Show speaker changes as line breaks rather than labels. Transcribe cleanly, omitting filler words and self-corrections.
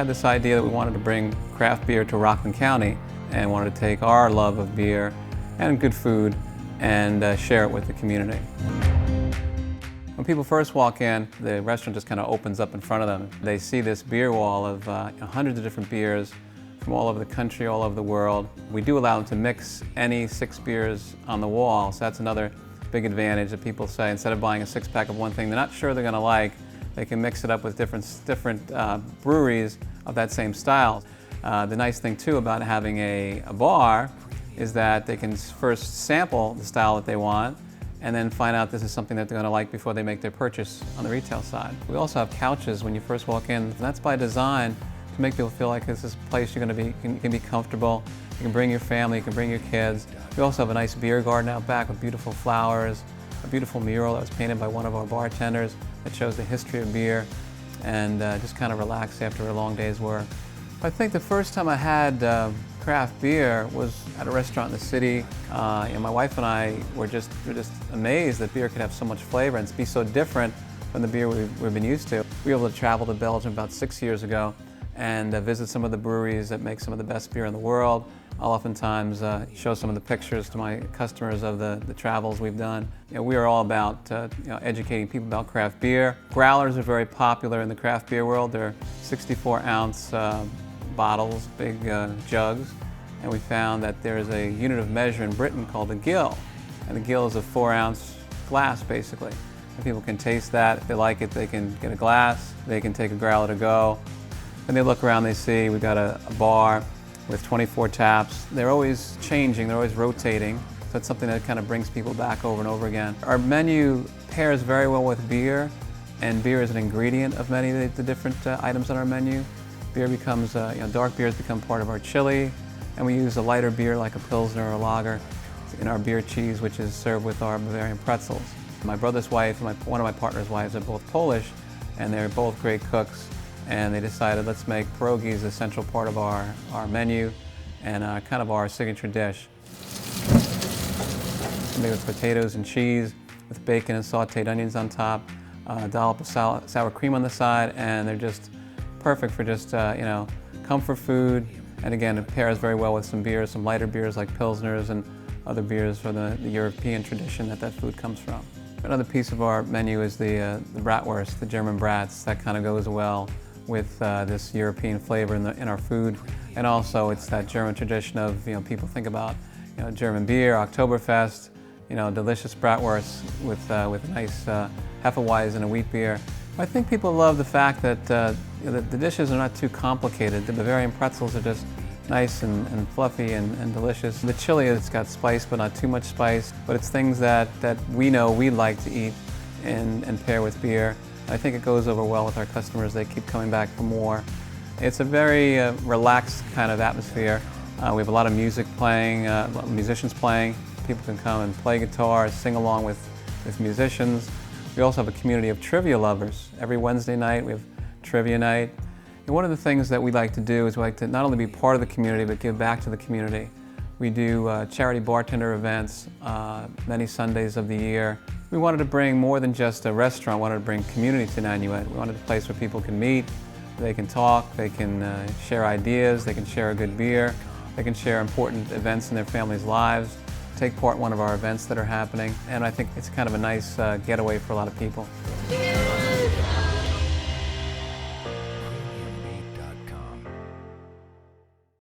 had this idea that we wanted to bring craft beer to Rockland County and wanted to take our love of beer and good food and share it with the community. When people first walk in, the restaurant just kind of opens up in front of them. They see this beer wall of hundreds of different beers from all over the country, all over the world. We do allow them to mix any 6 beers on the wall, so that's another big advantage that people say. Instead of buying a 6-pack of one thing they're not sure they're going to like, they can mix it up with different breweries of that same style. The nice thing too about having a bar is that they can first sample the style that they want and then find out this is something that they're going to like before they make their purchase on the retail side. We also have couches when you first walk in, and that's by design to make people feel like this is a place you're going to be, you can be comfortable. You can bring your family, you can bring your kids. We also have a nice beer garden out back with beautiful flowers, a beautiful mural that was painted by one of our bartenders that shows the history of beer, and just kind of relax after a long day's work. I think the first time I had craft beer was at a restaurant in the city. And my wife and I were just amazed that beer could have so much flavor and be so different from the beer we've been used to. We were able to travel to Belgium about 6 years ago and visit some of the breweries that make some of the best beer in the world. I'll oftentimes show some of the pictures to my customers of the travels we've done. We are all about educating people about craft beer. Growlers are very popular in the craft beer world. They're 64-ounce bottles, big jugs, and we found that there's a unit of measure in Britain called the gill, and the gill is a 4-ounce glass basically. And people can taste that. If they like it, they can get a glass, they can take a growler to go. When they look around, they see we've got a bar with 24 taps. They're always changing, they're always rotating, so it's something that kind of brings people back over and over again. Our menu pairs very well with beer, and beer is an ingredient of many of the different items on our menu. Beer becomes, dark beers become part of our chili, and we use a lighter beer like a Pilsner or a lager in our beer cheese, which is served with our Bavarian pretzels. My brother's wife and one of my partner's wives are both Polish, and they're both great cooks, and they decided let's make pierogies a central part of our menu and kind of our signature dish. Made with potatoes and cheese, with bacon and sauteed onions on top, a dollop of sour cream on the side, and they're just perfect for just comfort food. And again, it pairs very well with some beers, some lighter beers like Pilsners and other beers from the European tradition that food comes from. Another piece of our menu is the bratwurst, the German brats. That kind of goes well with this European flavor in our food. And also it's that German tradition of, people think about German beer, Oktoberfest, delicious bratwurst with a nice Hefeweizen and a wheat beer. I think people love the fact that the dishes are not too complicated. The Bavarian pretzels are just nice and fluffy and delicious. The chili, it's got spice but not too much spice, but it's things that we know we like to eat and pair with beer. I think it goes over well with our customers. They keep coming back for more. It's a very relaxed kind of atmosphere. We have a lot of music playing, musicians playing. People can come and play guitar, sing along with musicians. We also have a community of trivia lovers. Every Wednesday night we have trivia night. And one of the things that we like to do is we like to not only be part of the community but give back to the community. We do charity bartender events many Sundays of the year. We wanted to bring more than just a restaurant, we wanted to bring community to Nanuet. We wanted a place where people can meet, they can talk, they can share ideas, they can share a good beer, they can share important events in their family's lives, take part in one of our events that are happening, and I think it's kind of a nice getaway for a lot of people.